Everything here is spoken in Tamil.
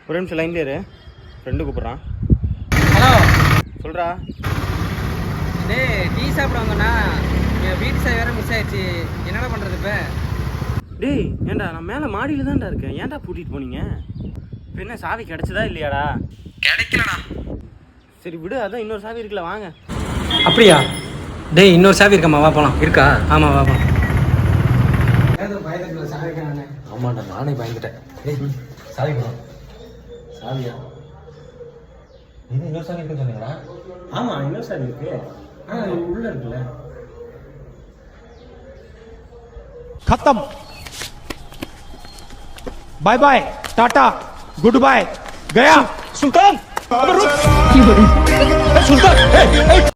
ஒரு நிமிஷம் லைன்ல இரு, ஃப்ரெண்டு கூப்பிட்றான். ஹலோ, சொல்கிறா. டேய் டீ சாப்பிட வந்தோண்ணா, என் வீட்டு சாவி வேறு மிஸ் ஆயிடுச்சு, என்னடா பண்ணுறது இப்போ? டேய் ஏன்டா, நான் மேலே மாடியில் தான்டா இருக்கேன், ஏன்டா பூட்டிகிட்டு போனீங்க? இப்போ என்ன சாவி கிடச்சதா இல்லையாடா? கிடைக்கலண்ணா. சரி விடு, அதான் இன்னொரு சாவி இருக்குல்ல, வாங்க. அப்படியா? டேய் இன்னொரு சாவி இருக்காம்மா, வா போகலாம். இருக்கா? ஆமாம் வா போகலாம். ஆமாண்டா, நானே பயந்துட்டேன். சாவி போகலாம். சாவியா? இன்னொரு சாவி இருக்குன்னு சொன்னீங்களா? ஆமாம், இன்னொரு சாவி இருக்கு. உள்ளே இருக்குல்ல. खत्म, बाय बाय, टाटा, गुड बाय, गया। सुल्तान, सुल्तान,